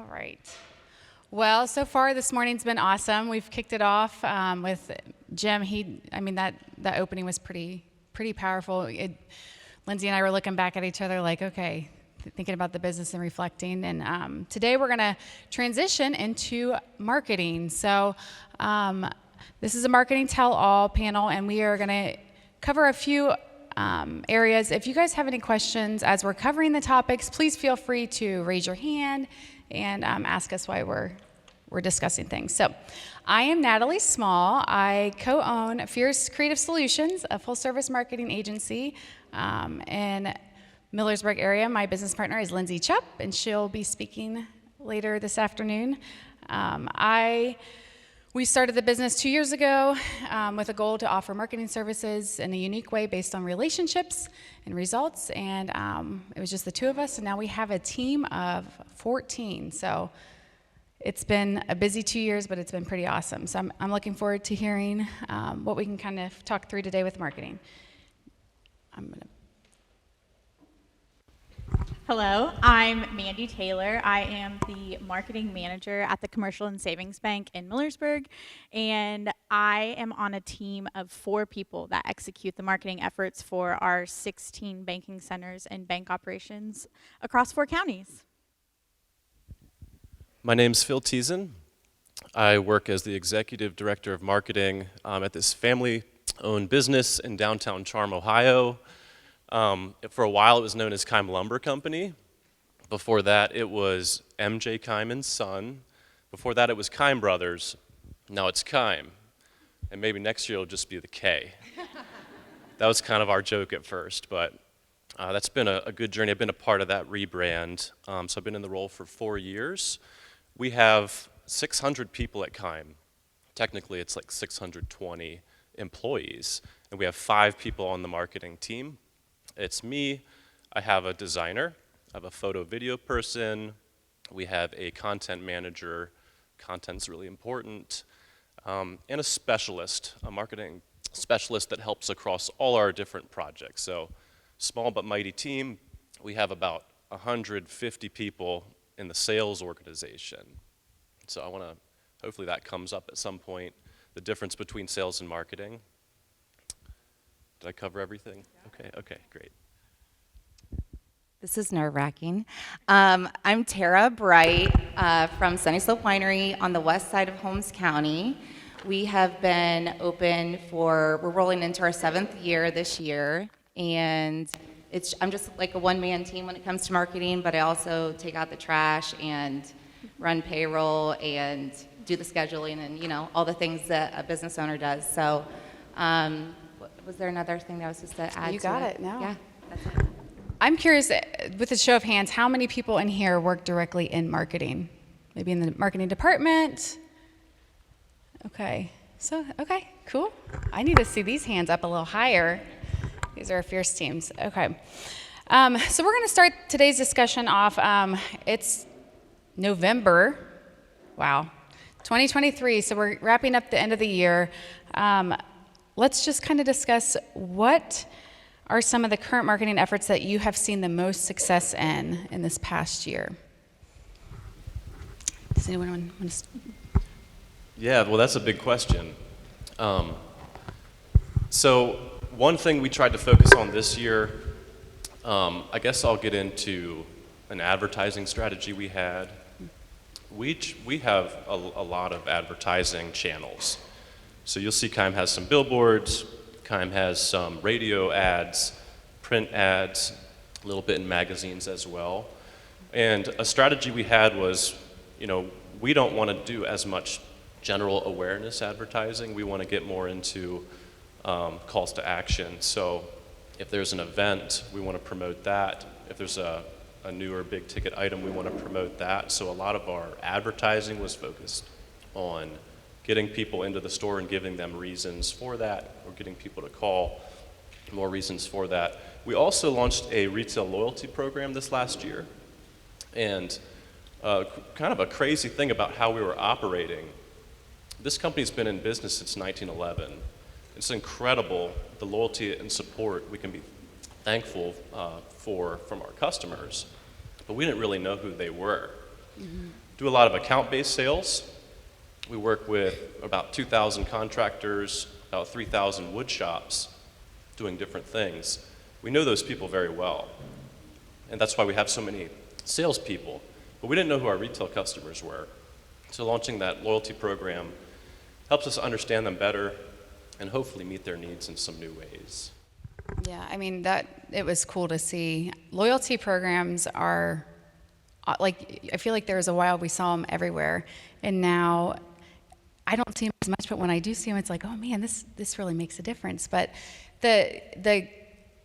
right. Well, so far this morning's been awesome. We've kicked it off with Jim. That opening was pretty powerful. Lindsay and I were looking back at each other like, okay, thinking about the business and reflecting. And today we're going to transition into marketing. So this is a marketing tell-all panel, and we are going to cover a few areas. If you guys have any questions as we're covering the topics, please feel free to raise your hand and ask us why we're discussing things. So I am Natalie Small. I co-own Fierce Creative Solutions, a full-service marketing agency in Millersburg area. My business partner is Lindsay Chupp, and she'll be speaking later this afternoon. We started the business 2 years ago with a goal to offer marketing services in a unique way based on relationships and results, and it was just the two of us, and now we have a team of 14. So it's been a busy 2 years, but it's been pretty awesome. So I'm looking forward to hearing what we can kind of talk through today with marketing. Hello, I'm Mandy Taylor. I am the marketing manager at the Commercial and Savings Bank in Millersburg, and I am on a team of 4 people that execute the marketing efforts for our 16 banking centers and bank operations across 4 counties. My name's Phil Teason. I work as the executive director of marketing at this family-owned business in downtown Charm, Ohio. For a while, it was known as Keim Lumber Company. Before that, it was M.J. Keim and Son. Before that, it was Keim Brothers. Now it's Keim. And maybe next year it'll just be the K. That was kind of our joke at first, but that's been a good journey. I've been a part of that rebrand. So I've been in the role for 4 years. We have 600 people at Keim. Technically, it's like 620 employees. And we have 5 people on the marketing team. It's me, I have a designer, I have a photo video person, we have a content manager, content's really important, and a specialist, a marketing specialist that helps across all our different projects. So small but mighty team. We have about 150 people in the sales organization. So hopefully that comes up at some point, the difference between sales and marketing. Did I cover everything? Okay, great. This is nerve-wracking. I'm Tara Bright from Sunny Slope Winery on the west side of Holmes County. We have been open we're rolling into our 7th year this year, and I'm just like a one-man team when it comes to marketing, but I also take out the trash and run payroll and do the scheduling and, all the things that a business owner does. So, was there another thing that I was supposed to add? You got it. No. Yeah, that's it. I'm curious, with a show of hands, how many people in here work directly in marketing? Maybe in the marketing department? Okay, cool. I need to see these hands up a little higher. These are our fierce teams. Okay. So we're going to start today's discussion off. It's November. Wow. 2023, so we're wrapping up the end of the year. Let's just kind of discuss what are some of the current marketing efforts that you have seen the most success in this past year. Does anyone want to? Yeah, well, that's a big question. So one thing we tried to focus on this year, I guess I'll get into an advertising strategy we had. We have a lot of advertising channels. So you'll see Keim has some billboards, Keim has some radio ads, print ads, a little bit in magazines as well. And a strategy we had was, we don't want to do as much general awareness advertising. We want to get more into calls to action. So if there's an event, we want to promote that. If there's a new or big ticket item, we want to promote that. So a lot of our advertising was focused on getting people into the store and giving them reasons for that, or getting people to call, more reasons for that. We also launched a retail loyalty program this last year. And kind of a crazy thing about how we were operating. This company's been in business since 1911. It's incredible the loyalty and support we can be thankful for from our customers, but we didn't really know who they were. Mm-hmm. do a lot of account-based sales. We work with about 2,000 contractors, about 3,000 wood shops doing different things. We know those people very well, and that's why we have so many salespeople. But we didn't know who our retail customers were. So launching that loyalty program helps us understand them better and hopefully meet their needs in some new ways. Yeah, I mean, it was cool to see. Loyalty programs are, like, I feel like there was a while we saw them everywhere, and now I don't see them as much, but when I do see them, it's like, oh man, this really makes a difference. But the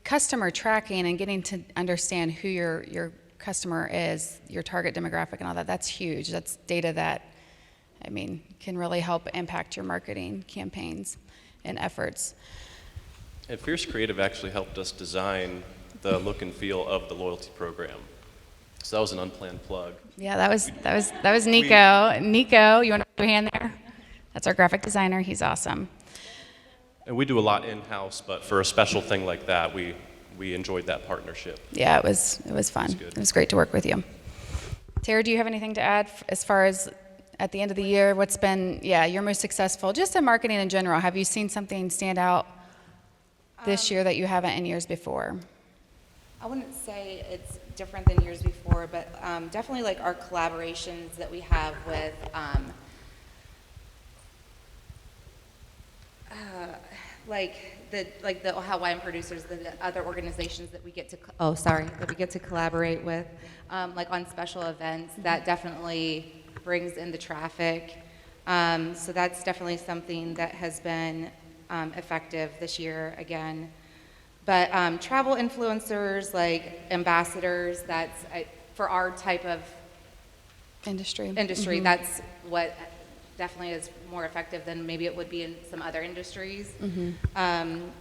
customer tracking and getting to understand who your customer is, your target demographic and all that, that's huge. That's data that, I mean, can really help impact your marketing campaigns and efforts. And Fierce Creative actually helped us design the look and feel of the loyalty program. So that was an unplanned plug. Yeah, that was Nico. Nico, you want to put your hand there? That's our graphic designer. He's awesome. And we do a lot in-house, but for a special thing like that, we enjoyed that partnership. Yeah, it was fun. It was great to work with you. Tara, do you have anything to add as far as at the end of the year, what's been, your most successful, just in marketing in general? Have you seen something stand out this year that you haven't in years before? I wouldn't say it's different than years before, but definitely like our collaborations that we have with the Hawaiian producers, the other organizations that we get to collaborate with, like on special events. That definitely brings in the traffic. So that's definitely something that has been effective this year again. But travel influencers, like ambassadors, that's for our type of Industry. industry, that's what definitely is more effective than maybe it would be in some other industries.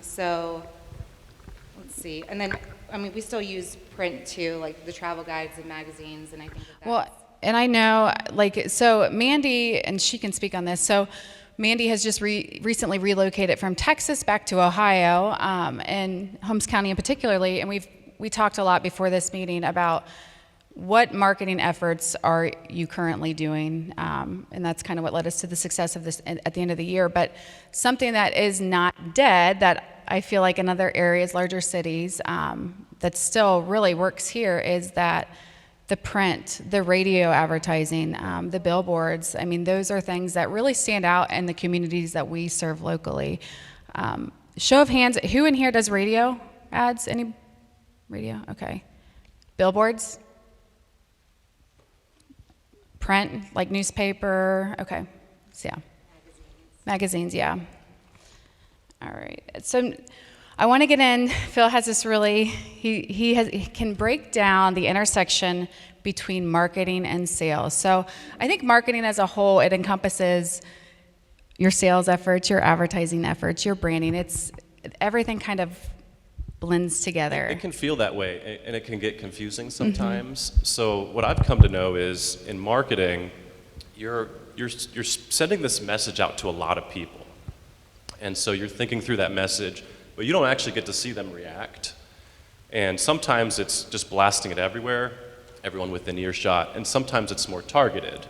So let's see. And then, I mean, we still use print too, like the travel guides and magazines, and I think that's... Well, and I know, like, so Mandy, and she can speak on this, so Mandy has just recently relocated from Texas back to Ohio, and Holmes County in particularly, and we talked a lot before this meeting about what marketing efforts are you currently doing, and that's kind of what led us to the success of this at the end of the year. But something that is not dead, that I feel like in other areas, larger cities, that still really works here, is that the print, the radio advertising, the billboards. I mean, those are things that really stand out in the communities that we serve locally. Show of hands, who in here does radio ads? Any radio? Okay. Billboards? Print, like newspaper? Okay. So, yeah. Magazines, yeah. All right. So I want to get in. Phil has this really, he can break down the intersection between marketing and sales. So I think marketing as a whole, it encompasses your sales efforts, your advertising efforts, your branding. It's everything kind of blends together. It can feel that way, and it can get confusing sometimes. So what I've come to know is in marketing, you're sending this message out to a lot of people. And so you're thinking through that message, but you don't actually get to see them react. And sometimes it's just blasting it everywhere, everyone within earshot, and sometimes it's more targeted.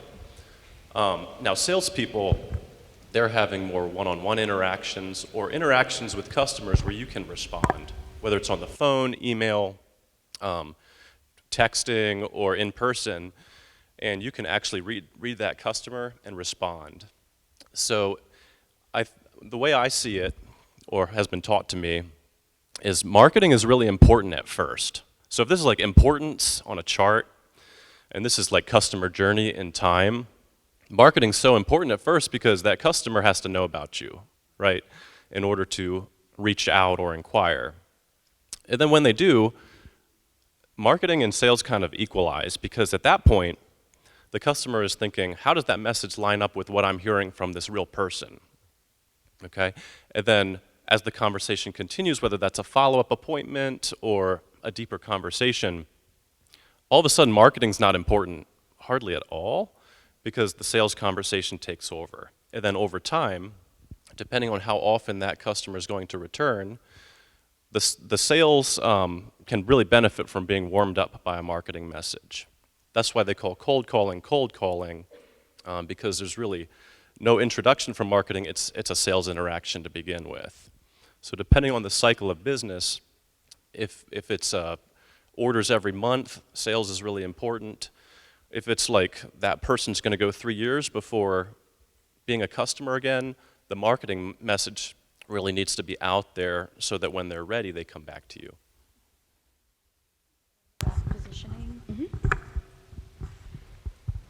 Now, salespeople, they're having more one-on-one interactions or interactions with customers where you can respond, whether it's on the phone, email, texting, or in person, and you can actually read that customer and respond. So the way I see it, or has been taught to me, is marketing is really important at first. So if this is like importance on a chart, and this is like customer journey in time, marketing's so important at first because that customer has to know about you, right, in order to reach out or inquire. And then when they do, marketing and sales kind of equalize, because at that point, the customer is thinking, how does that message line up with what I'm hearing from this real person? Okay? And then as the conversation continues, whether that's a follow-up appointment or a deeper conversation, all of a sudden marketing's not important hardly at all, because the sales conversation takes over. And then over time, depending on how often that customer is going to return, the sales can really benefit from being warmed up by a marketing message. That's why they call cold calling, because there's really no introduction from marketing. It's a sales interaction to begin with. So depending on the cycle of business, if it's orders every month, sales is really important. If it's like that person's going to go 3 years before being a customer again, the marketing message really needs to be out there so that when they're ready, they come back to you. Positioning.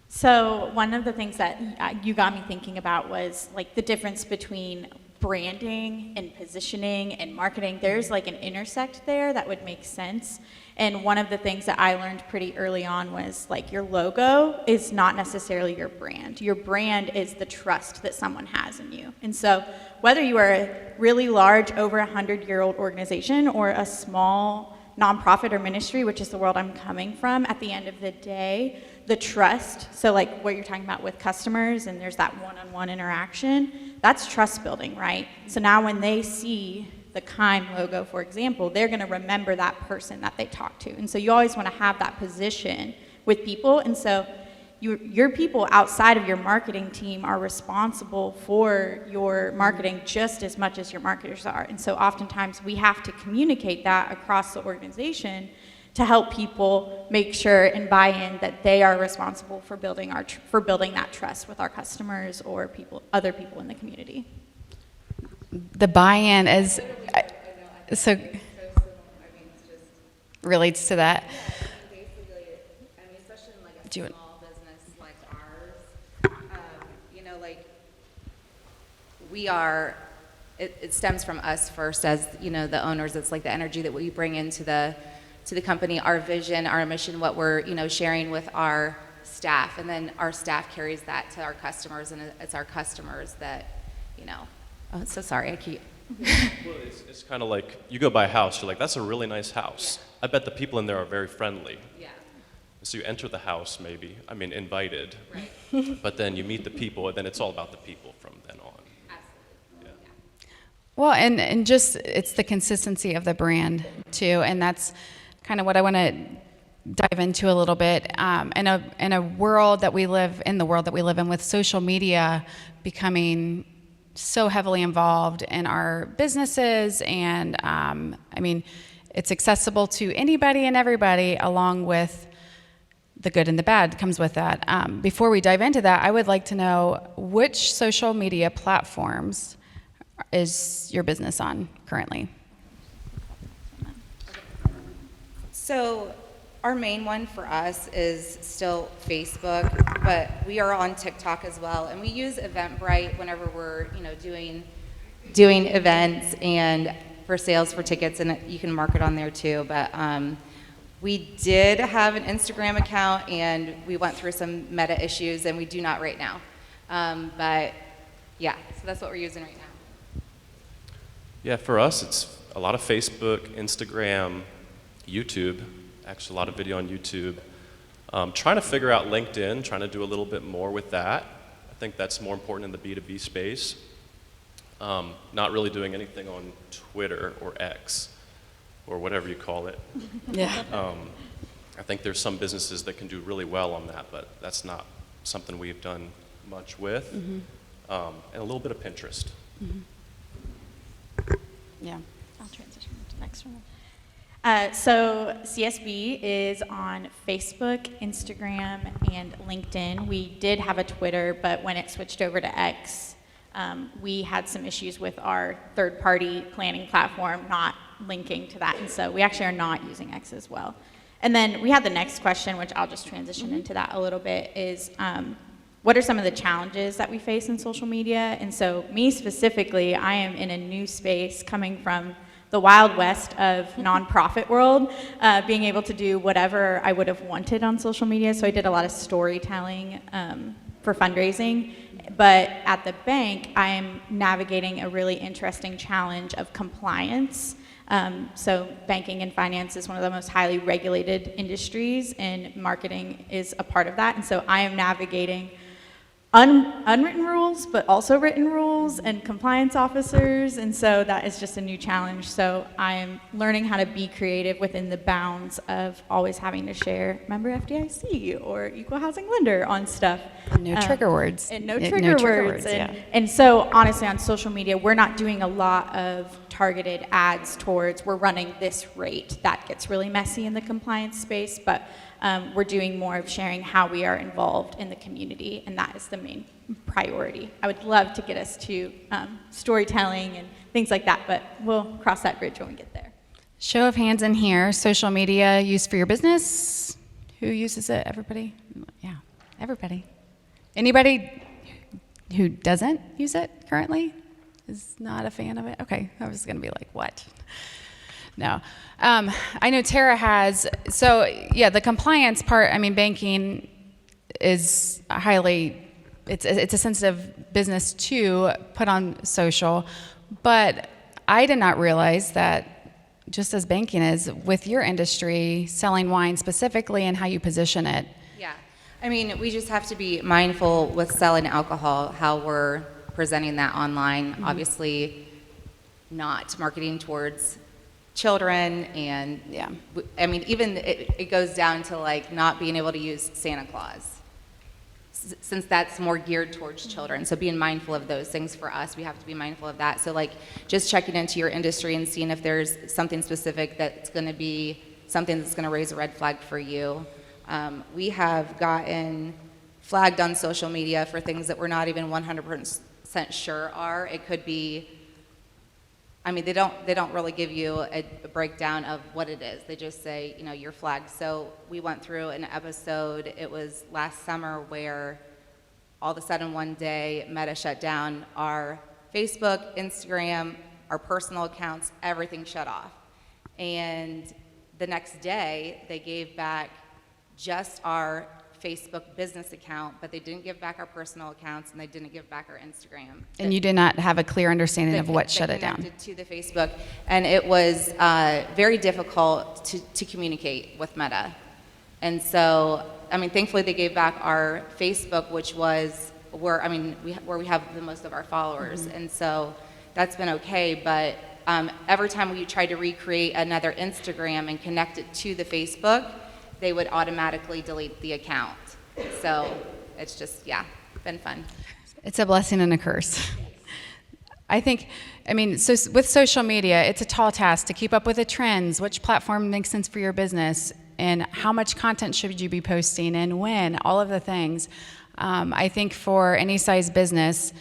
So one of the things that you got me thinking about was like the difference between branding and positioning and marketing. There's like an intersect there that would make sense. And one of the things that I learned pretty early on was like your logo is not necessarily your brand. Your brand is the trust that someone has in you. And so whether you are a really large, over 100-year-old organization or a small nonprofit or ministry, which is the world I'm coming from, at the end of the day, the trust, so like what you're talking about with customers and there's that one-on-one interaction, that's trust building, right? So now when they see the Kime logo, for example, they're gonna remember that person that they talked to. And so you always wanna have that position with people. And so your people outside of your marketing team are responsible for your marketing just as much as your marketers are. And so oftentimes we have to communicate that across the organization to help people make sure and buy in that they are responsible for building that trust with our customers or other people in the community. The buy-in is so relates to that. Basically, I mean, especially in like a Do it. small business like ours, you know, like we are, it stems from us first as, you know, the owners. It's like the energy that we bring into the company, our vision, our mission, what we're, you know, sharing with our staff. And then our staff carries that to our customers, and it's our customers that, you know, oh, so sorry, I keep. Well, it's kind of like you go by a house, you're like, that's a really nice house. I bet the people in there are very friendly. Yeah. So you enter the house maybe, I mean invited, Right. but then you meet the people, and then it's all about the people from then on. Absolutely. Yeah. Well, and just it's the consistency of the brand too, and that's kind of what I want to dive into a little bit. In a world that we live in, with social media becoming so heavily involved in our businesses, and I mean, it's accessible to anybody and everybody, along with the good and the bad that comes with that. Before we dive into that, I would like to know which social media platforms is your business on currently? So our main one for us is still Facebook, but we are on TikTok as well, and we use Eventbrite whenever we're, you know, doing events and for sales for tickets, and you can market on there too. But we did have an Instagram account, and we went through some meta issues, and we do not right now. But yeah, so that's what we're using right now. Yeah, for us, it's a lot of Facebook, Instagram, YouTube, actually a lot of video on YouTube. Trying to figure out LinkedIn, trying to do a little bit more with that. I think that's more important in the B2B space. Not really doing anything on Twitter or X or whatever you call it. Yeah. I think there's some businesses that can do really well on that, but that's not something we've done much with. Mm-hmm. And a little bit of Pinterest. Mm-hmm. Yeah. I'll transition to the next one. So CSB is on Facebook, Instagram, and LinkedIn. We did have a Twitter, but when it switched over to X, we had some issues with our third-party planning platform not linking to that, and so we actually are not using X as well. And then we had the next question, which I'll just transition into that a little bit, is what are some of the challenges that we face in social media? And so me specifically, I am in a new space coming from the Wild West of nonprofit world, being able to do whatever I would have wanted on social media. So I did a lot of storytelling for fundraising. But at the bank, I am navigating a really interesting challenge of compliance. So banking and finance is one of the most highly regulated industries, and marketing is a part of that. And so I am navigating unwritten rules, but also written rules and compliance officers, and so that is just a new challenge. So I am learning how to be creative within the bounds of always having to share member FDIC or equal housing lender on stuff. No trigger words. And no trigger words. Yeah. And so honestly, on social media, we're not doing a lot of targeted ads towards we're running this rate. That gets really messy in the compliance space, but we're doing more of sharing how we are involved in the community, and that is the main priority. I would love to get us to storytelling and things like that, but we'll cross that bridge when we get there. Show of hands in here. Social media used for your business. Who uses it? Everybody? Yeah, everybody. Anybody who doesn't use it currently is not a fan of it? Okay, I was going to be like, what? No. I know Tara has, so yeah, the compliance part, I mean, banking is highly, it's a sensitive business to put on social, but I did not realize that just as banking is, with your industry, selling wine specifically and how you position it. Yeah, I mean, we just have to be mindful with selling alcohol, how we're presenting that online. Obviously, not marketing towards children, and Yeah. I mean, even it goes down to like not being able to use Santa Claus, since that's more geared towards children. So being mindful of those things for us, we have to be mindful of that. So like just checking into your industry and seeing if there's something specific that's going to be something that's going to raise a red flag for you. We have gotten flagged on social media for things that we're not even 100% sure are. It could be, I mean, they don't really give you a breakdown of what it is. They just say, you know, you're flagged. So we went through an episode, it was last summer, where all of a sudden one day Meta shut down our Facebook, Instagram, our personal accounts, everything shut off. And the next day they gave back just our Facebook business account, but they didn't give back our personal accounts, and they didn't give back our Instagram. And you did not have a clear understanding of what shut it down. Connected to the Facebook, and it was very difficult to communicate with Meta. And so, I mean, thankfully they gave back our Facebook, which was where we have the most of our followers, and so that's been okay. But every time we tried to recreate another Instagram and connect it to the Facebook, they would automatically delete the account. So it's just, yeah, been fun. It's a blessing and a curse. I think, I mean, so with social media, it's a tall task to keep up with the trends, which platform makes sense for your business, and how much content should you be posting, and when, all of the things. I think for any size business,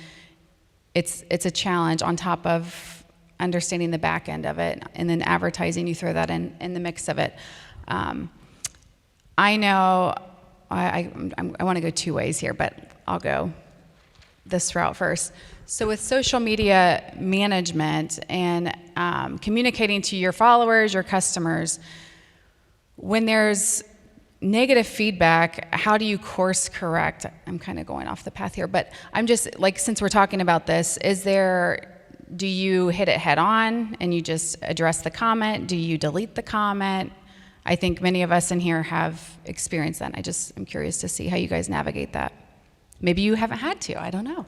it's a challenge on top of understanding the back end of it, and then advertising, you throw that in the mix of it. I know I want to go two ways here, but I'll go this route first. So with social media management and communicating to your followers, your customers, when there's negative feedback, how do you course correct? I'm kind of going off the path here, but I'm just, like, since we're talking about this, do you hit it head on and you just address the comment? Do you delete the comment? I think many of us in here have experienced that. I'm curious to see how you guys navigate that. Maybe you haven't had to, I don't know.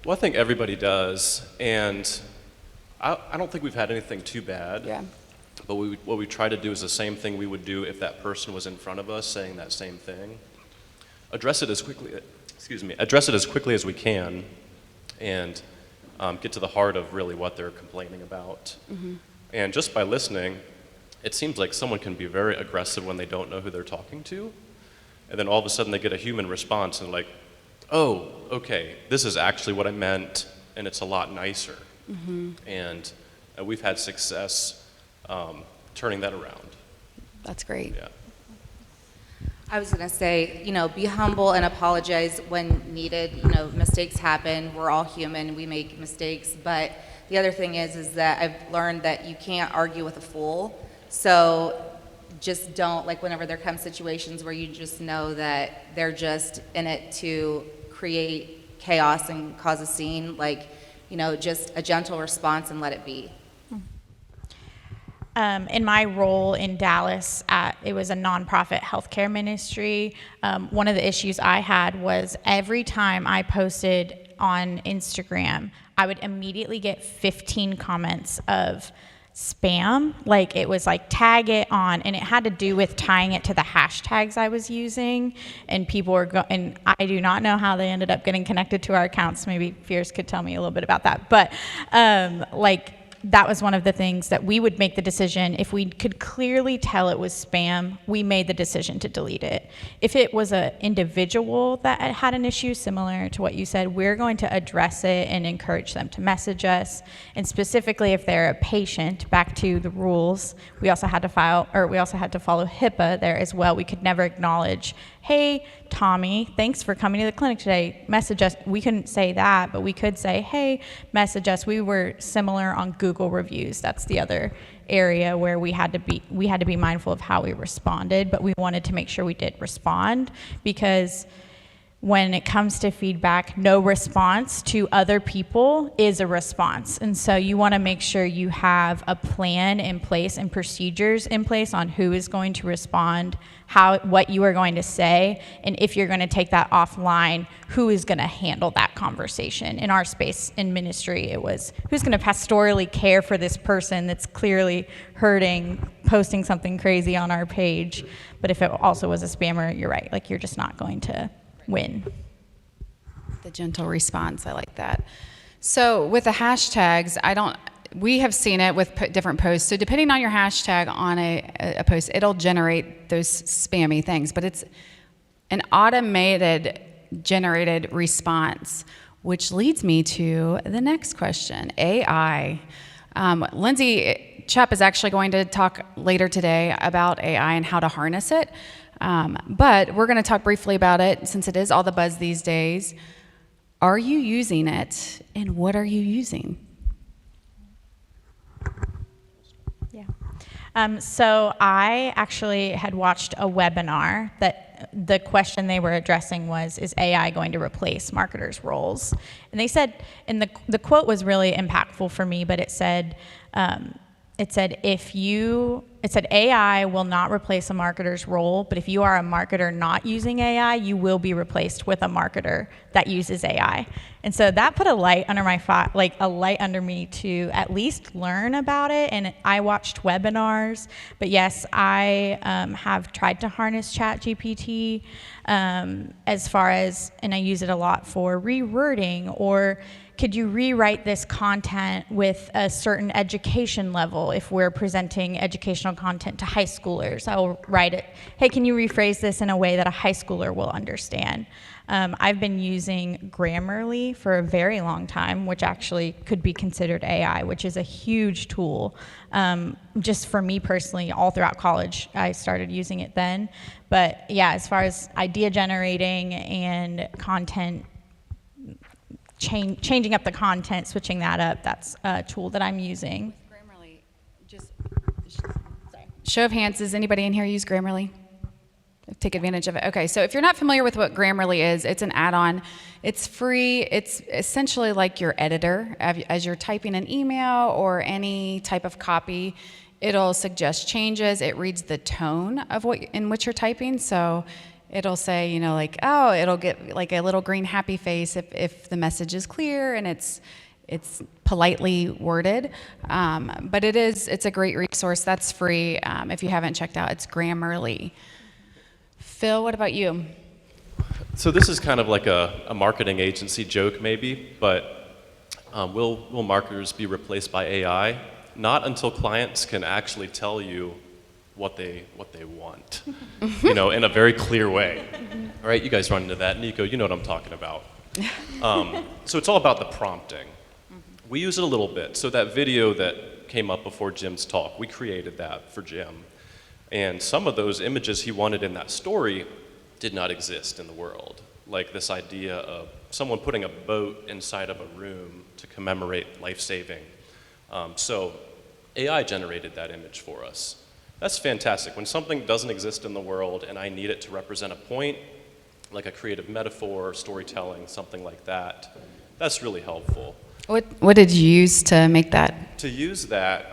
Well, I think everybody does, and I don't think we've had anything too bad. Yeah. But what we try to do is the same thing we would do if that person was in front of us saying that same thing. Address it as quickly as we can, and get to the heart of really what they're complaining about. Mm-hmm. And just by listening, it seems like someone can be very aggressive when they don't know who they're talking to, and then all of a sudden they get a human response and like, oh, okay, this is actually what I meant, and it's a lot nicer. Mm-hmm. And we've had success turning that around. That's great. Yeah. I was going to say, you know, be humble and apologize when needed. You know, mistakes happen. We're all human. We make mistakes. But the other thing is that I've learned that you can't argue with a fool. So just don't, like, whenever there come situations where you just know that they're just in it to create chaos and cause a scene, like, you know, just a gentle response and let it be. In my role in Dallas, it was a nonprofit healthcare ministry. One of the issues I had was every time I posted on Instagram, I would immediately get 15 comments of spam. Like it was like tag it on, and it had to do with tying it to the hashtags I was using. And people were and I do not know how they ended up getting connected to our accounts. Maybe Fierce could tell me a little bit about that. But that was one of the things that we would make the decision. If we could clearly tell it was spam, we made the decision to delete it. If it was an individual that had an issue similar to what you said, we're going to address it and encourage them to message us. And specifically, if they're a patient, back to the rules, we also had to follow HIPAA there as well. We could never acknowledge, hey, Tommy, thanks for coming to the clinic today. Message us. We couldn't say that, but we could say, hey, message us. We were similar on Google reviews. That's the other area where we had to be mindful of how we responded, but we wanted to make sure we did respond, because when it comes to feedback, no response to other people is a response. And so you want to make sure you have a plan in place and procedures in place on who is going to respond, what you are going to say, and if you're going to take that offline, who is going to handle that conversation. In our space in ministry, it was who's going to pastorally care for this person that's clearly hurting, posting something crazy on our page. But if it also was a spammer, you're right, like you're just not going to win. The gentle response, I like that. So with the hashtags, we have seen it with different posts. So depending on your hashtag on a post, it'll generate those spammy things, but it's an automated generated response, which leads me to the next question, AI. Lindsay Chupp is actually going to talk later today about AI and how to harness it. But we're going to talk briefly about it since it is all the buzz these days. Are you using it, and what are you using? Yeah. So I actually had watched a webinar that the question they were addressing was, is AI going to replace marketers' roles? And they said, and the quote was really impactful for me, but it said, AI will not replace a marketer's role, but if you are a marketer not using AI, you will be replaced with a marketer that uses AI. And so that put a light under me to at least learn about it. And I watched webinars, but yes, I have tried to harness ChatGPT as far as, and I use it a lot for rewording, or could you rewrite this content with a certain education level? If we're presenting educational content to high schoolers, I'll write it, hey, can you rephrase this in a way that a high schooler will understand? I've been using Grammarly for a very long time, which actually could be considered AI, which is a huge tool. Just for me personally, all throughout college, I started using it then. But yeah, as far as idea generating and content, changing up the content, switching that up, that's a tool that I'm using. Grammarly, show of hands, does anybody in here use Grammarly? Take advantage of it. Okay, so if you're not familiar with what Grammarly is, it's an add-on. It's free. It's essentially like your editor. As you're typing an email or any type of copy, it'll suggest changes. It reads the tone of in which you're typing. So it'll say, it'll get like a little green happy face if the message is clear and it's politely worded. But it's a great resource. That's free. If you haven't checked out, it's Grammarly. Phil, what about you? So this is kind of like a marketing agency joke maybe, but will marketers be replaced by AI? Not until clients can actually tell you what they want, in a very clear way. All right, you guys run into that. Nico, you know what I'm talking about. So it's all about the prompting. We use it a little bit. So that video that came up before Jim's talk, we created that for Jim. And some of those images he wanted in that story did not exist in the world. Like this idea of someone putting a boat inside of a room to commemorate life-saving. So AI generated that image for us. That's fantastic. When something doesn't exist in the world and I need it to represent a point, like a creative metaphor, storytelling, something like that, that's really helpful. What did you use to make that? To use that,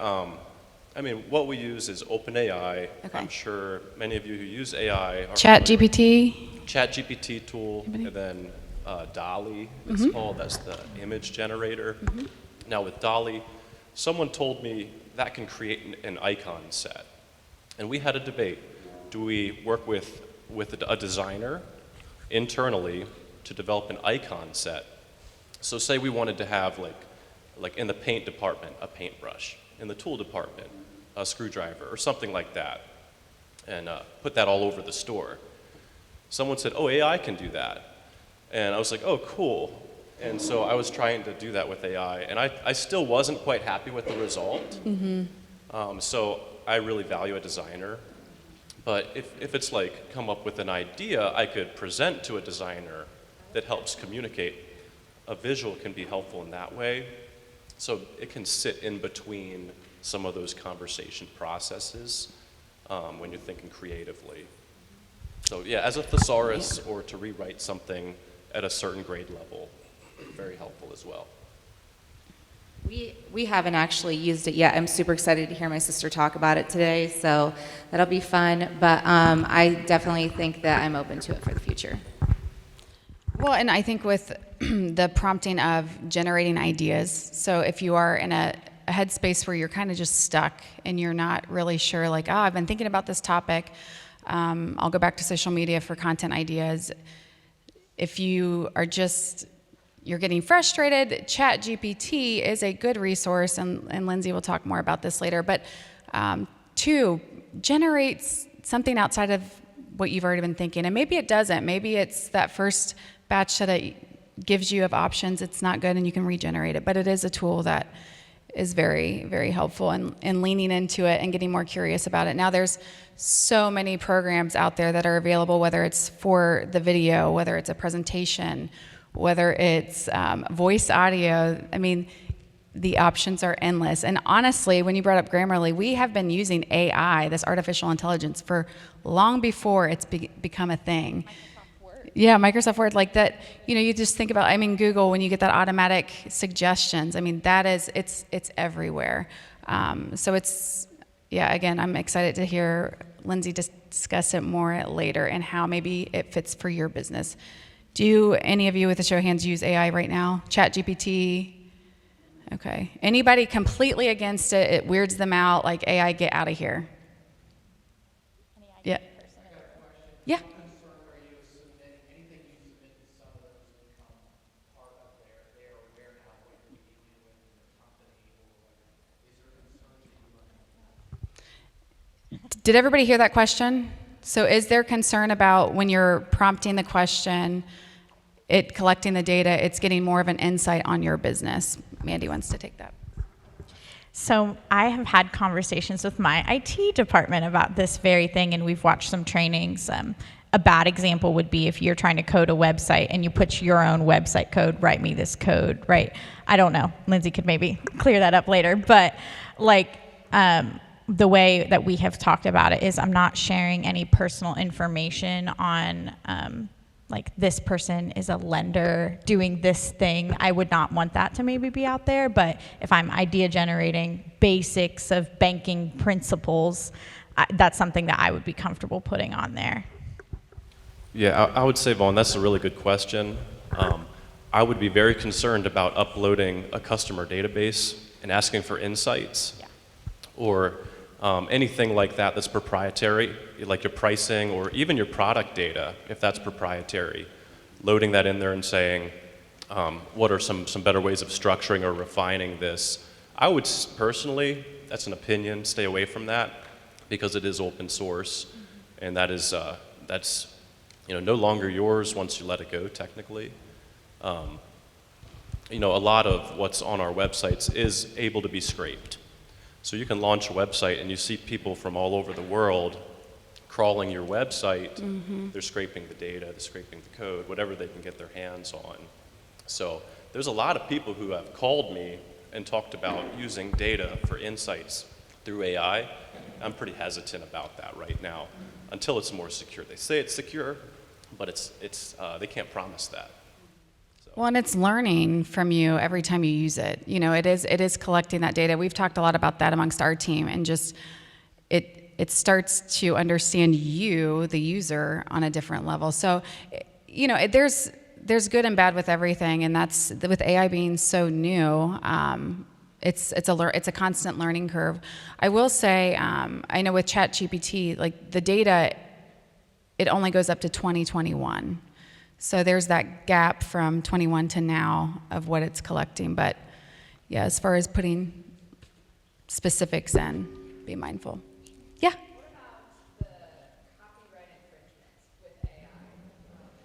I mean, what we use is OpenAI. Okay. I'm sure many of you who use AI are Chat familiar GPT. with ChatGPT tool, and then DALI, it's called. That's the image generator. Now with DALI, someone told me that can create an icon set. And we had a debate. Do we work with a designer internally to develop an icon set? So say we wanted to have like in the paint department, a paintbrush. In the tool department, a screwdriver or something like that. And put that all over the store. Someone said, oh, AI can do that. And I was like, oh, cool. And so I was trying to do that with AI, and I still wasn't quite happy with the result. So I really value a designer. But if it's like come up with an idea I could present to a designer that helps communicate, a visual can be helpful in that way. So it can sit in between some of those conversation processes when you're thinking creatively. So yeah, as a thesaurus or to rewrite something at a certain grade level, very helpful as well. We haven't actually used it yet. I'm super excited to hear my sister talk about it today, so that'll be fun. But I definitely think that I'm open to it for the future. Well, and I think with the prompting of generating ideas, so if you are in a headspace where you're kind of just stuck and you're not really sure, like, oh, I've been thinking about this topic, I'll go back to social media for content ideas. If you are you're getting frustrated, ChatGPT is a good resource, and Lindsay will talk more about this later, but two, generates something outside of what you've already been thinking. And maybe it doesn't. Maybe it's that first batch that it gives you of options, it's not good and you can regenerate it. But it is a tool that is very, very helpful in leaning into it and getting more curious about it. Now there's so many programs out there that are available, whether it's for the video, whether it's a presentation, whether it's voice audio. I mean, the options are endless. And honestly, when you brought up Grammarly, we have been using AI, this artificial intelligence, for long before it's become a thing. Yeah, Microsoft Word, like that, you just think about, Google, when you get that automatic suggestions, it's everywhere. So again, I'm excited to hear Lindsay discuss it more later and how maybe it fits for your business. Do any of you with a show of hands use AI right now? ChatGPT? Okay. Anybody completely against it? It weirds them out, like AI, get out of here. Yeah. Yeah. Did everybody hear that question? So is there concern about when you're prompting the question, it collecting the data, it's getting more of an insight on your business? Mandy wants to take that. So I have had conversations with my IT department about this very thing, and we've watched some trainings. A bad example would be if you're trying to code a website and you put your own website code, write me this code, right? I don't know. Lindsay could maybe clear that up later. But the way that we have talked about it is I'm not sharing any personal information on this person is a lender doing this thing. I would not want that to maybe be out there. But if I'm idea generating basics of banking principles, that's something that I would be comfortable putting on there. Yeah, I would say, Vaughn, that's a really good question. I would be very concerned about uploading a customer database and asking for insights, or anything like that that's proprietary, like your pricing or even your product data, if that's proprietary, loading that in there and saying, what are some better ways of structuring or refining this? I would personally, that's an opinion, stay away from that because it is open source, and that's no longer yours once you let it go, technically. A lot of what's on our websites is able to be scraped. So you can launch a website and you see people from all over the world crawling your website. Mm-hmm. They're scraping the data, they're scraping the code, whatever they can get their hands on. So there's a lot of people who have called me and talked about using data for insights through AI. I'm pretty hesitant about that right now until it's more secure. They say it's secure, but it's they can't promise that. So. Well, and it's learning from you every time you use it. You know, it is collecting that data. We've talked a lot about that amongst our team, and just it starts to understand you, the user, on a different level. So, you know, there's good and bad with everything, and that's with AI being so new. It's a constant learning curve. I will say, I know with ChatGPT, like the data, it only goes up to 2021. So there's that gap from 21 to now of what it's collecting. But yeah, as far as putting specifics in, be mindful. Yeah. What about the copyright infringements with AI?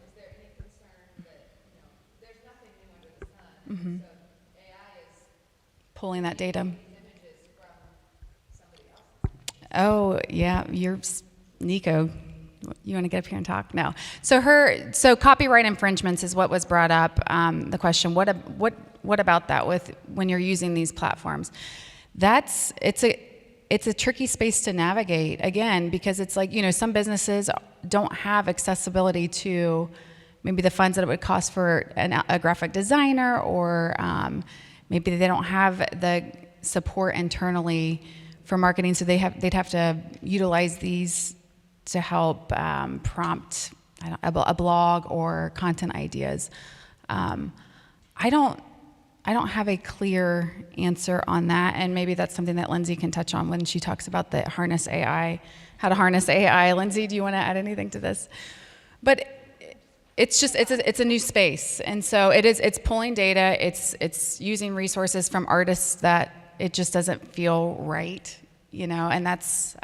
Is there any concern that, you know, there's nothing new under the sun, so AI is Pulling that data. images from somebody else? Oh, yeah, Nico. You want to get up here and talk? No. So copyright infringements is what was brought up. The question: what about that with when you're using these platforms? It's a tricky space to navigate again, because it's like, you know, some businesses don't have accessibility to maybe the funds that it would cost for a graphic designer, or maybe they don't have the support internally for marketing, so they'd have to utilize these to help prompt a blog or content ideas. I don't have a clear answer on that, and maybe that's something that Lindsay can touch on when she talks about how to harness AI. Lindsay, do you want to add anything to this? But it's a new space, and so it's pulling data, it's using resources from artists that it just doesn't feel right, you know, and that's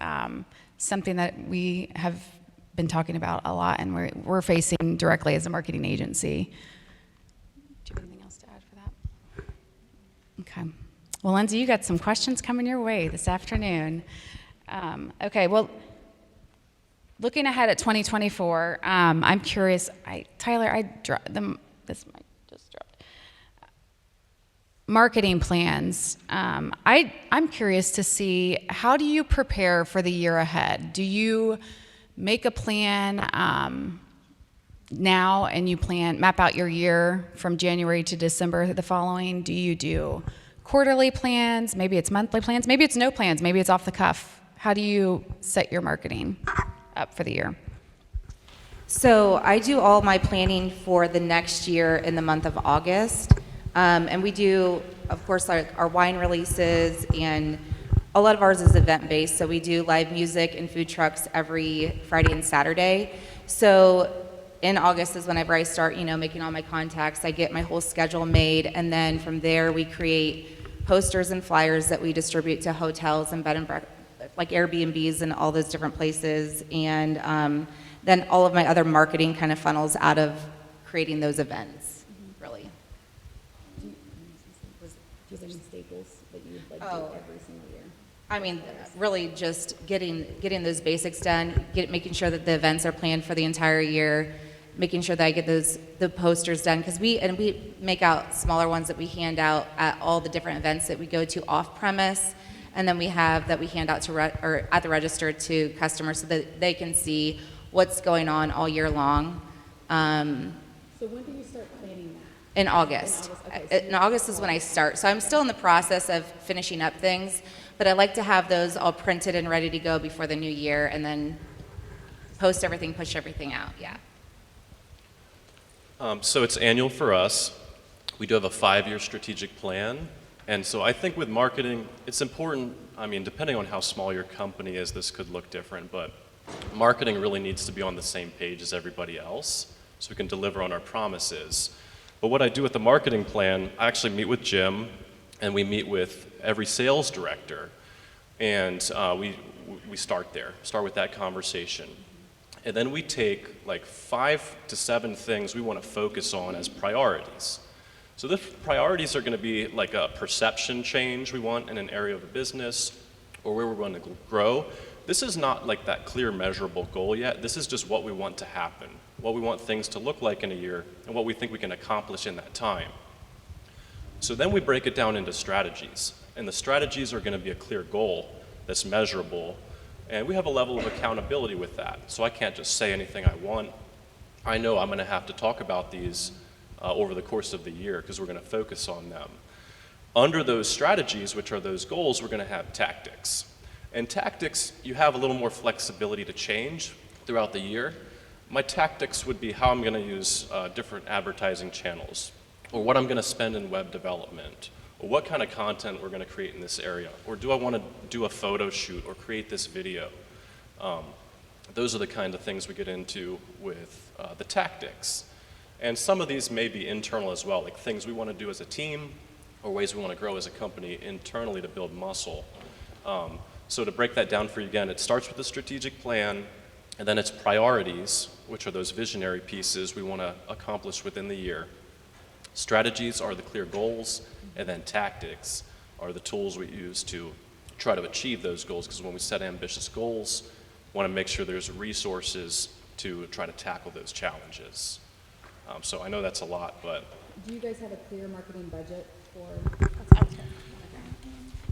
something that we have been talking about a lot, and we're facing directly as a marketing agency. Do you have anything else to add for that? Okay. Well, Lindsay, you got some questions coming your way this afternoon. Okay. Well, looking ahead at 2024, I'm curious. Tyler, this mic just dropped. Marketing plans. I'm curious to see, how do you prepare for the year ahead? Do you make a plan now, and you map out your year from January to December the following? Do you do quarterly plans? Maybe it's monthly plans. Maybe it's no plans. Maybe it's off the cuff. How do you set your marketing up for the year? So I do all my planning for the next year in the month of August. And we do, of course, our wine releases, and a lot of ours is event-based, so we do live music and food trucks every Friday and Saturday. So in August is whenever I start, you know, making all my contacts. I get my whole schedule made, and then from there we create posters and flyers that we distribute to hotels and bed and breakfast, like Airbnbs and all those different places. And then all of my other marketing kind of funnels out of creating those events, really. Do you have any staples that you do every single year? I mean, really just getting those basics done, making sure that the events are planned for the entire year, making sure that I get the posters done, because we make out smaller ones that we hand out at all the different events that we go to off premise, and then we have that we hand out or at the register to customers so that they can see what's going on all year long. So when do you start planning that? In August. Okay, In August is when I start. So I'm still in the process of finishing up things, but I like to have those all printed and ready to go before the new year, and then push everything out, yeah. So it's annual for us. We do have a 5-year strategic plan. And so I think with marketing, it's important, I mean, depending on how small your company is, this could look different, but marketing really needs to be on the same page as everybody else so we can deliver on our promises. But what I do with the marketing plan, I actually meet with Jim, and we meet with every sales director, and we start with that conversation. And then we take like 5 to 7 things we want to focus on as priorities. So the priorities are going to be like a perception change we want in an area of a business, or where we're going to grow. This is not like that clear measurable goal yet. This is just what we want to happen, what we want things to look like in a year, and what we think we can accomplish in that time. So then we break it down into strategies, and the strategies are going to be a clear goal that's measurable, and we have a level of accountability with that. So I can't just say anything I want. I know I'm going to have to talk about these over the course of the year because we're going to focus on them. Under those strategies, which are those goals, we're going to have tactics. And tactics, you have a little more flexibility to change throughout the year. My tactics would be how I'm going to use different advertising channels, or what I'm going to spend in web development, or what kind of content we're going to create in this area, or do I want to do a photo shoot or create this video? Those are the kind of things we get into with the tactics. And some of these may be internal as well, like things we want to do as a team, or ways we want to grow as a company internally to build muscle. So to break that down for you again, it starts with a strategic plan, and then it's priorities, which are those visionary pieces we want to accomplish within the year. Strategies are the clear goals, and then tactics are the tools we use to try to achieve those goals, because when we set ambitious goals, we want to make sure there's resources to try to tackle those challenges. So I know that's a lot, but Do you guys have a clear marketing budget for?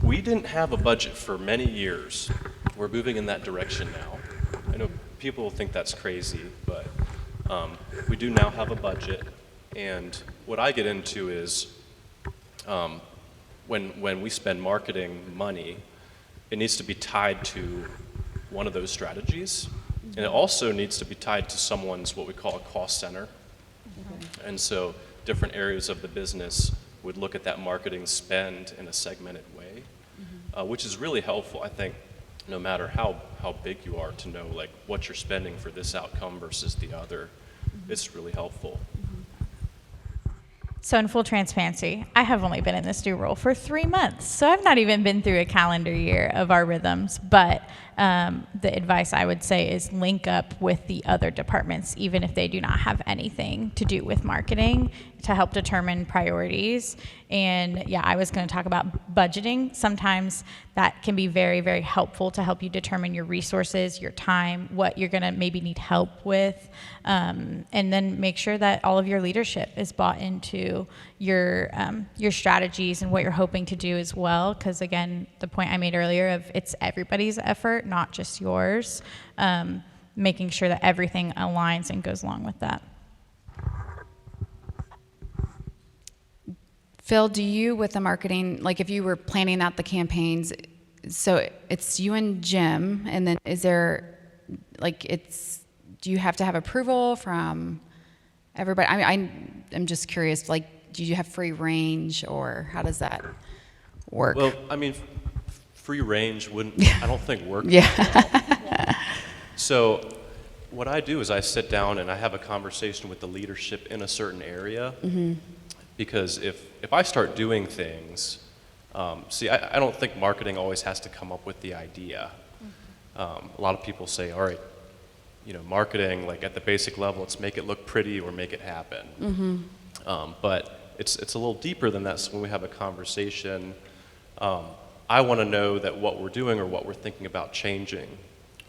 we didn't have a budget for many years. We're moving in that direction now. I know people think that's crazy, but we do now have a budget. And what I get into is when we spend marketing money, it needs to be tied to one of those strategies. And it also needs to be tied to someone's what we call a cost center. And so different areas of the business would look at that marketing spend in a segmented way, which is really helpful, I think, no matter how big you are, to know like what you're spending for this outcome versus the other. It's really helpful. So in full transparency, I have only been in this new role for 3 months. So I've not even been through a calendar year of our rhythms. But the advice I would say is link up with the other departments, even if they do not have anything to do with marketing, to help determine priorities. And yeah, I was going to talk about budgeting. Sometimes that can be very, very helpful to help you determine your resources, your time, what you're going to maybe need help with. And then make sure that all of your leadership is bought into your strategies and what you're hoping to do as well. Because again, the point I made earlier of it's everybody's effort, not just yours. Making sure that everything aligns and goes along with that. Phil, do you, with the marketing, like if you were planning out the campaigns, so it's you and Jim, and then is there, like do you have to have approval from everybody? I mean, I'm just curious, like, do you have free range, or how does that work? Well, I mean, free range wouldn't, I don't think, work. Yeah. So what I do is I sit down and I have a conversation with the leadership in a certain area. Because if I start doing things, I don't think marketing always has to come up with the idea. A lot of people say, all right, marketing, like at the basic level, let's make it look pretty or make it happen. But it's a little deeper than that. So when we have a conversation, I want to know that what we're doing or what we're thinking about changing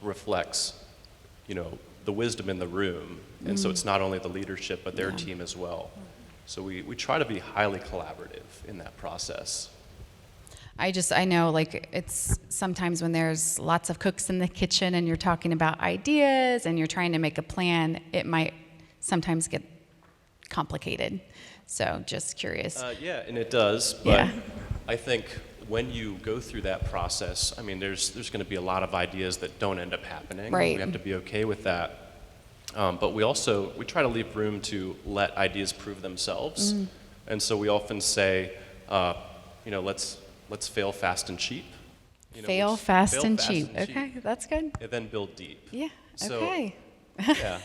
reflects, the wisdom in the room. And so it's not only the leadership, but their team as well. So we try to be highly collaborative in that process. I know, like, it's sometimes when there's lots of cooks in the kitchen and you're talking about ideas and you're trying to make a plan, it might sometimes get complicated. So just curious. Yeah, and it does, but I think when you go through that process, I mean, there's going to be a lot of ideas that don't end up happening. Right. We have to be okay with that. But we try to leave room to let ideas prove themselves. And so we often say, let's fail fast and cheap. Fail fast and cheap. Okay, that's good. And then build deep. Yeah, So, okay. Yeah,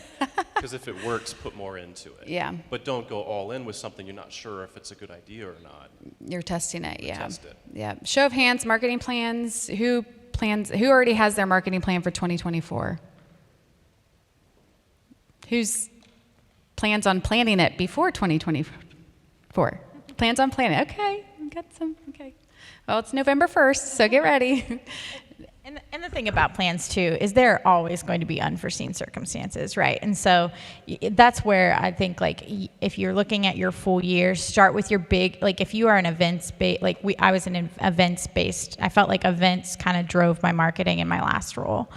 because if it works, put more into it. Yeah. But don't go all in with something you're not sure if it's a good idea or not. You're testing it, yeah. Test it. Yeah. Show of hands, marketing plans. Who already has their marketing plan for 2024? Who's plans on planning it before 2024? Plans on planning. Okay, we got some. Okay. Well, it's November 1st, so get ready. And the thing about plans too is there are always going to be unforeseen circumstances, right? And so that's where I think, like, if you're looking at your full year, start with your big, like if you are an events based, I was an events based. I felt like events kind of drove my marketing in my last role.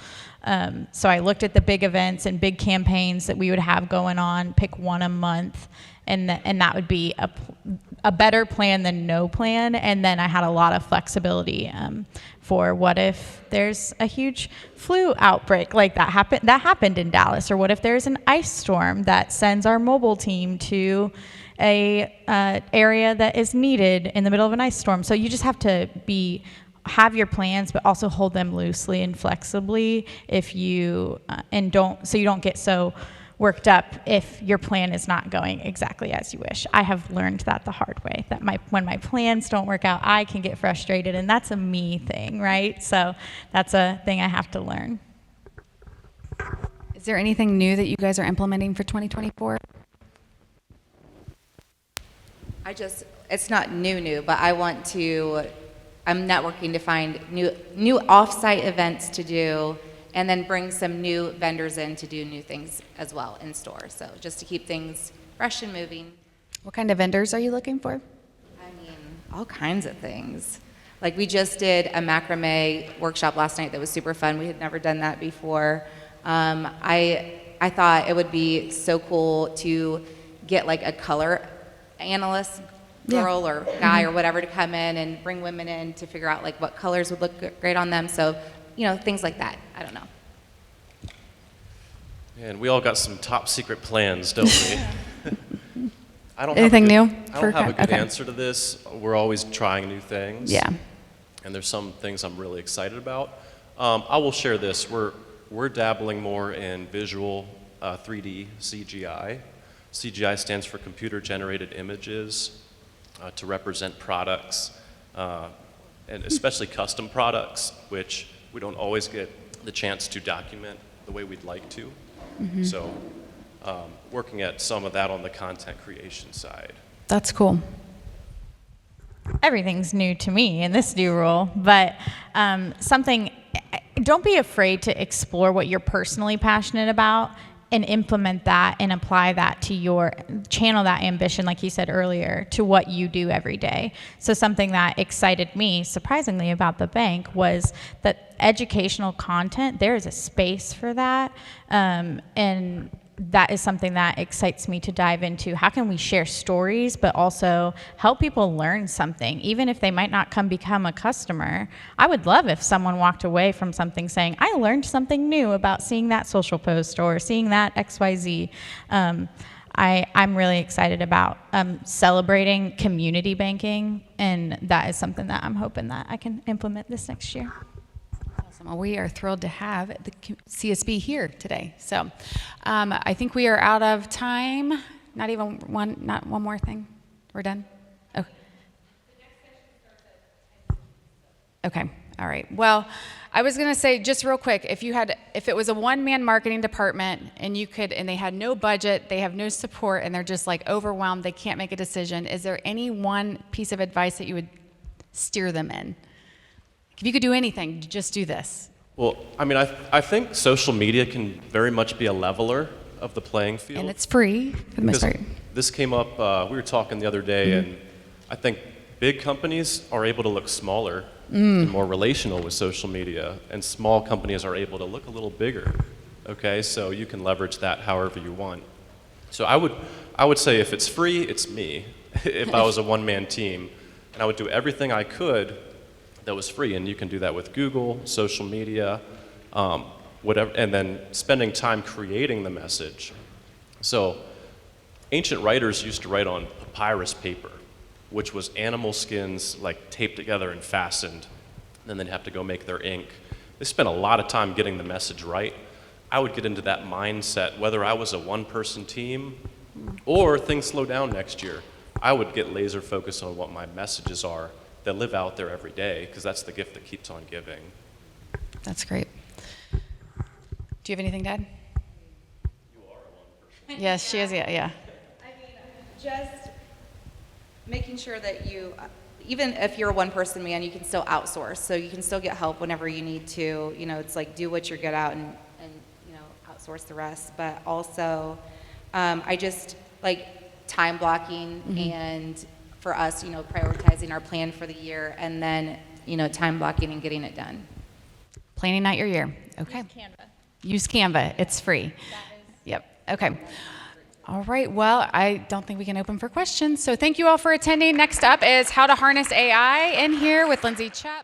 So I looked at the big events and big campaigns that we would have going on, pick one a month, and that would be a better plan than no plan. And then I had a lot of flexibility for what if there's a huge flu outbreak like that happened in Dallas, or what if there's an ice storm that sends our mobile team to a area that is needed in the middle of an ice storm. So you just have to have your plans, but also hold them loosely and flexibly so you don't get so worked up if your plan is not going exactly as you wish. I have learned that the hard way, that when my plans don't work out, I can get frustrated, and that's a me thing, right? So that's a thing I have to learn. Is there anything new that you guys are implementing for 2024? It's not new, but I'm networking to find new off-site events to do, and then bring some new vendors in to do new things as well in store. So just to keep things fresh and moving. What kind of vendors are you looking for? I mean, all kinds of things. Like we just did a macrame workshop last night that was super fun. We had never done that before. I thought it would be so cool to get like a color analyst girl or guy or whatever to come in and bring women in to figure out like what colors would look great on them. So, things like that. I don't know. And we all got some top secret plans, don't we? Anything new? I don't have a good answer to this. We're always trying new things. Yeah. And there's some things I'm really excited about. I will share this. We're dabbling more in visual 3D CGI. CGI stands for computer generated images to represent products, and especially custom products, which we don't always get the chance to document the way we'd like to. So working at some of that on the content creation side. That's cool. Everything's new to me in this new role, but don't be afraid to explore what you're personally passionate about and implement that and apply that to channel that ambition, like you said earlier, to what you do every day. So something that excited me, surprisingly, about the bank was that educational content, there is a space for that. And that is something that excites me to dive into. How can we share stories, but also help people learn something, even if they might not become a customer? I would love if someone walked away from something saying, I learned something new about seeing that social post or seeing that XYZ. I'm really excited about celebrating community banking, and that is something that I'm hoping that I can implement this next year. Well, we are thrilled to have the CSB here today. So I think we are out of time. Not one more thing. We're done? Oh. Okay. All right. Well, I was going to say just real quick, if it was a one-man marketing department and they had no budget, they have no support, and they're just like overwhelmed, they can't make a decision, is there any one piece of advice that you would steer them in? If you could do anything, just do this. Well, I mean, I think social media can very much be a leveler of the playing field. And it's free for the most part. This came up, we were talking the other day, and I think big companies are able to look smaller and more relational with social media, and small companies are able to look a little bigger, okay? So you can leverage that however you want. So I would say if it's free, it's me, if I was a one-man team, and I would do everything I could that was free, and you can do that with Google, social media, whatever, and then spending time creating the message. So ancient writers used to write on papyrus paper, which was animal skins like taped together and fastened, and then they'd have to go make their ink. They spent a lot of time getting the message right. I would get into that mindset, whether I was a one-person team or things slow down next year. I would get laser focused on what my messages are that live out there every day, because that's the gift that keeps on giving. That's great. Do you have anything to add? You are a one-person. Yes, she is, yeah. I mean, just making sure that even if you're a one-person man, you can still outsource. So you can still get help whenever you need to. It's like do what you're good at and outsource the rest. But also, I just like time blocking and for us, prioritizing our plan for the year, and then, time blocking and getting it done. Planning out your year. Okay. Canva. use Canva. It's free. Yep. Okay. All right. Well, I don't think we can open for questions. So thank you all for attending. Next up is how to harness AI in here with Lindsay Chupp.